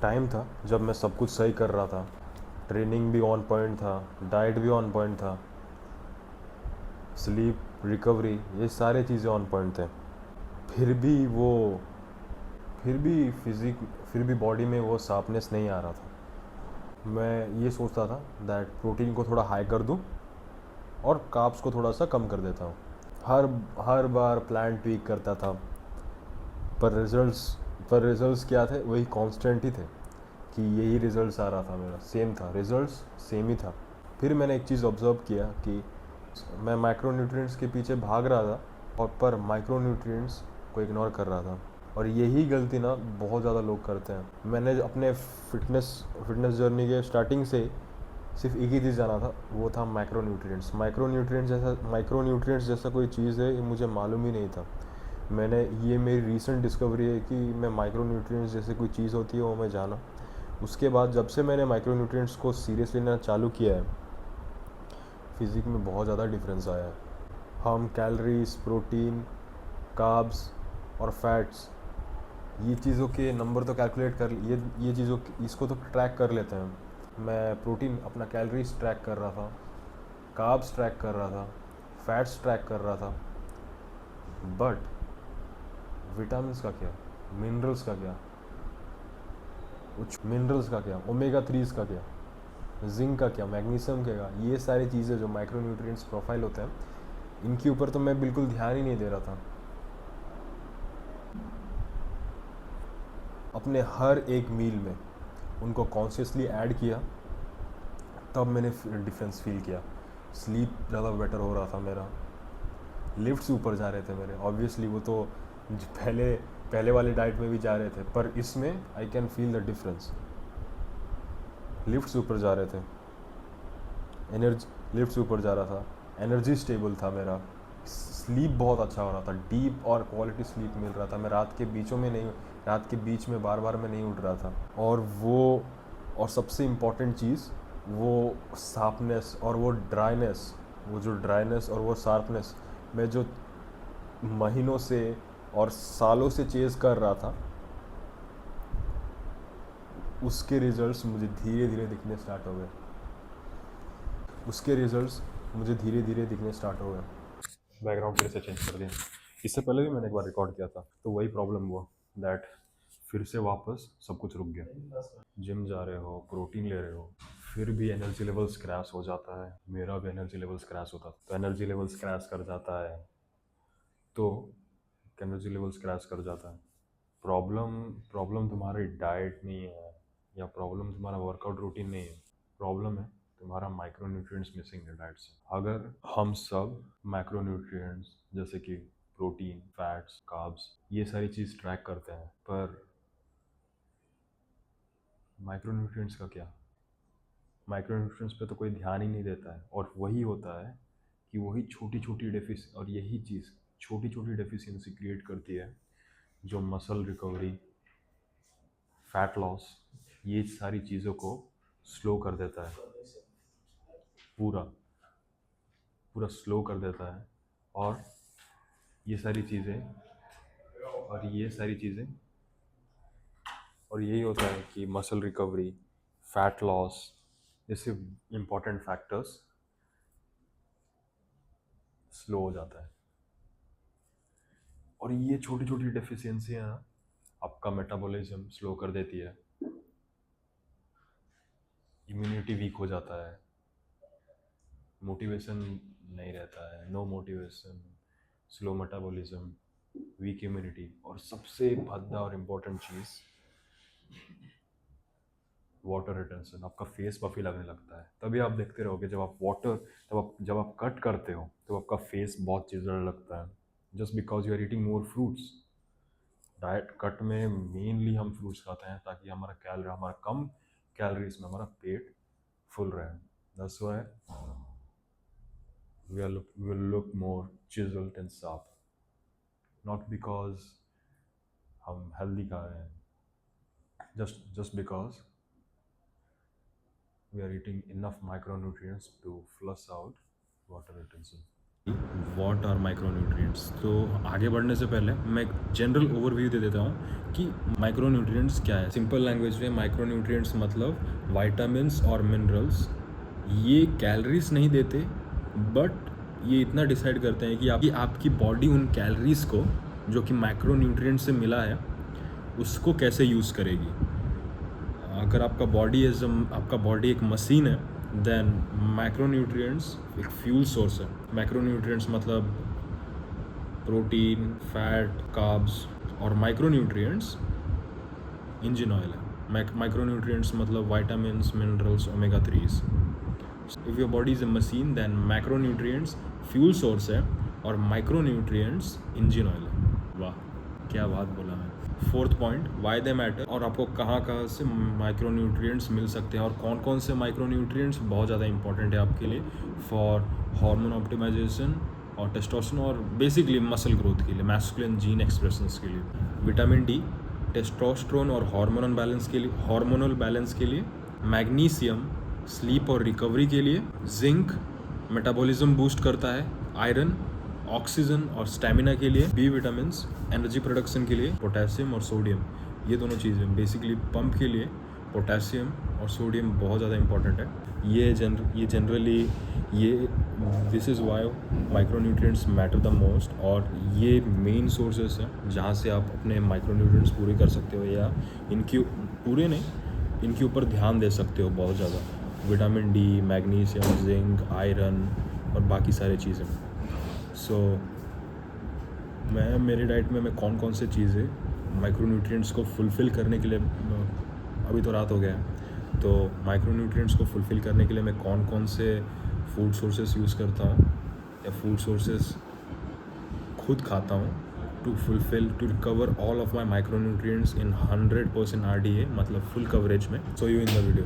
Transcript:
Time था जब मैं सब कुछ सही कर रहा था, ट्रेनिंग भी ऑन पॉइंट था, डाइट भी ऑन पॉइंट था, स्लीप, रिकवरी, ये सारे चीज़ें ऑन पॉइंट थे। फिर भी वो फिर भी फिजिक फिर भी बॉडी में वो शार्पनेस नहीं आ रहा था। मैं ये सोचता था दैट प्रोटीन को थोड़ा हाई कर दूं और कार्ब्स को थोड़ा सा कम कर देता हूँ। हर हर बार प्लान ट्वीक करता था, पर रिजल्ट्स क्या थे, वही कांस्टेंट ही थे कि यही रिजल्ट्स आ रहा था, मेरा सेम था, रिजल्ट्स सेम ही था। फिर मैंने एक चीज़ ऑब्ज़र्व किया कि मैं माइक्रोन्यूट्रिएंट्स के पीछे भाग रहा था और पर माइक्रोन्यूट्रिएंट्स को इग्नोर कर रहा था। और यही गलती ना बहुत ज़्यादा लोग करते हैं। मैंने अपने फिटनेस जर्नी के स्टार्टिंग से सिर्फ एक ही चीज़ जाना था, वो था माइक्रोन्यूट्रिएंट्स जैसा कोई चीज़ है, ये मुझे मालूम ही नहीं था। ये मेरी रीसेंट डिस्कवरी है कि मैं माइक्रोन्यूट्रिएंट्स जैसे कोई चीज़ होती है वो मैं जाना। उसके बाद जब से मैंने माइक्रोन्यूट्रिएंट्स को सीरियस लेना चालू किया है, फिज़िक में बहुत ज़्यादा डिफरेंस आया है। हम कैलोरीज, प्रोटीन, कार्ब्स और फैट्स, ये चीज़ों के नंबर तो कैलकुलेट कर, ये चीज़ों इसको तो ट्रैक कर लेते हैं। मैं प्रोटीन अपना कैलोरीज ट्रैक कर रहा था, कार्ब्स ट्रैक कर रहा था, फैट्स ट्रैक कर रहा था, बट विटामिन्स का क्या, मिनरल्स का क्या, मिनरल्स का क्या, ओमेगा थ्रीज का क्या, जिंक का क्या, मैग्नीशियम का क्या, ये सारी चीज़ें जो माइक्रोन्यूट्रिएंट्स प्रोफाइल होते हैं, इनके ऊपर तो मैं बिल्कुल ध्यान ही नहीं दे रहा था। अपने हर एक मील में उनको कॉन्शियसली ऐड किया, तब मैंने डिफरेंस फील किया। स्लीप ज़्यादा बेटर हो रहा था मेरा, लिफ्ट्स ऊपर जा रहे थे मेरे, ऑब्वियसली वो तो पहले पहले वाले डाइट में भी जा रहे थे, पर इसमें I can feel the difference. Lifts ऊपर जा रहे थे, लिफ्ट्स ऊपर जा रहा था, एनर्जी स्टेबल था मेरा, स्लीप बहुत अच्छा हो रहा था, डीप और क्वालिटी स्लीप मिल रहा था। मैं रात के बीच में बार बार मैं नहीं उठ रहा था। और सबसे इम्पॉर्टेंट चीज़, वो शार्पनेस और वो ड्राइनेस और वो शार्पनेस, मैं जो महीनों से और सालों से चेज़ कर रहा था, उसके रिजल्ट्स मुझे धीरे धीरे दिखने स्टार्ट हो गए। बैकग्राउंड फिर से चेंज कर दिया। इससे पहले भी मैंने एक बार रिकॉर्ड किया था, तो वही प्रॉब्लम हुआ दैट फिर से वापस सब कुछ रुक गया। जिम जा रहे हो, प्रोटीन ले रहे हो, फिर भी एनर्जी लेवल्स क्रैश हो जाता है। मेरा भी एनर्जी लेवल्स क्रैश होता, तो एनर्जी लेवल्स क्रैश कर जाता है, तो एनर्जी लेवल्स क्रैश कर जाता है। प्रॉब्लम प्रॉब्लम तुम्हारी डाइट नहीं है, या प्रॉब्लम तुम्हारा वर्कआउट रूटीन नहीं है, प्रॉब्लम है तुम्हारा माइक्रोन्यूट्रिएंट्स मिसिंग है डाइट से। अगर हम सब माइक्रोन्यूट्रिएंट्स जैसे कि प्रोटीन, फैट्स, कार्ब्स, ये सारी चीज़ ट्रैक करते हैं, पर माइक्रोन्यूट्रिएंट्स का क्या, माइक्रोन्यूट्रिएंट्स पे तो कोई ध्यान ही नहीं देता है। और वही होता है कि वही यही चीज़ छोटी छोटी डेफिशिएंसी क्रिएट करती है, जो मसल रिकवरी, फैट लॉस, ये सारी चीज़ों को स्लो कर देता है, पूरा पूरा स्लो कर देता है। और ये सारी चीज़ें और ये सारी चीज़ें और यही होता है कि मसल रिकवरी, फैट लॉस जैसे इम्पॉर्टेंट फैक्टर्स स्लो हो जाता है। और ये छोटी छोटी डेफिशिएंसियाँ आपका मेटाबॉलिज्म स्लो कर देती है, इम्यूनिटी वीक हो जाता है, मोटिवेशन नहीं रहता है, no motivation, slow metabolism, weak immunity, और सबसे भद्दा और इम्पोर्टेंट चीज़ वाटर रिटेंशन। आपका फेस बफी लगने लगता है। तभी आप देखते रहोगे जब आप कट करते हो तो आपका फेस बहुत चिल्लने लगता है, just because you are eating more fruits. Diet cut में मेनली हम फ्रूट्स खाते हैं ताकि हमारा कम कैलोरीज में हमारा पेट फुल रहे। That's why we will look more chiseled and sharp, not because हम हेल्दी खा रहे हैं, just because we are eating enough micronutrients to flush out water retention. What are micronutrients. तो आगे बढ़ने से पहले मैं एक जनरल ओवरव्यू दे देता हूँ कि माइक्रोन्यूट्रिएंट्स क्या है। सिंपल लैंग्वेज में माइक्रोन्यूट्रिएंट्स मतलब वाइटामिन्स और मिनरल्स। ये कैलोरीज नहीं देते, बट ये इतना डिसाइड करते हैं कि आपकी बॉडी उन कैलोरीज को जो कि माइक्रोन्यूट्रिएंट्स से मिला है उसको कैसे यूज़ करेगी। अगर आपका बॉडी एक मशीन है, देन माइक्रोन्यूट्रिएंट्स एक फ्यूल सोर्स है। माइक्रोन्यूट्रिएंट्स मतलब प्रोटीन, फैट, कार्ब्स, और माइक्रोन्यूट्रिएंट्स इंजन ऑयल है। माइक्रोन्यूट्रिएंट्स मतलब vitamins, minerals, omega 3s। If your body is a machine, then micronutrients fuel source है और माइक्रोन्यूट्रिएंट्स इंजन ऑयल है। वाह, क्या बात बोला मैं। Fourth point, why they matter, और आपको कहाँ कहाँ से माइक्रोन्यूट्रिएंट्स मिल सकते हैं और कौन कौन से माइक्रोन्यूट्रिएंट्स बहुत ज़्यादा इंपॉर्टेंट है आपके लिए फॉर हार्मोन ऑप्टिमाइजेशन और टेस्टोस्टेरोन और बेसिकली मसल ग्रोथ के लिए, मैस्कुलिन जीन एक्सप्रेशंस के लिए। विटामिन डी टेस्टोस्टेरोन और हार्मोनल बैलेंस के लिए। मैग्नीशियम स्लीप और रिकवरी के लिए। जिंक मेटाबॉलिज्म बूस्ट करता है। आयरन ऑक्सीजन और स्टैमिना के लिए। बी विटामिन्स एनर्जी प्रोडक्शन के लिए। पोटेशियम और सोडियम, ये दोनों चीज़ें बेसिकली पंप के लिए पोटेशियम और सोडियम बहुत ज़्यादा इंपॉर्टेंट है। This is why micronutrients matter the most, और ये मेन सोर्सेस हैं जहाँ से आप अपने माइक्रोन्यूट्रिएंट्स पूरे कर सकते हो, या इनके ऊपर ध्यान दे सकते हो बहुत ज़्यादा। Vitamin D, magnesium, zinc, iron और बाकी सारी चीज़ें। मेरे डाइट में मैं कौन से चीज़ें माइक्रोन्यूट्रिएंट्स को फुलफ़िल करने के लिए, अभी तो रात हो गया है, तो माइक्रोन्यूट्रिएंट्स को फुलफ़िल करने के लिए मैं कौन से फूड सोर्सेस यूज़ करता हूँ या फूड सोर्सेस खुद खाता हूँ to recover all of my micronutrients in 100% RDA, मतलब फुल कवरेज में। So you in the video.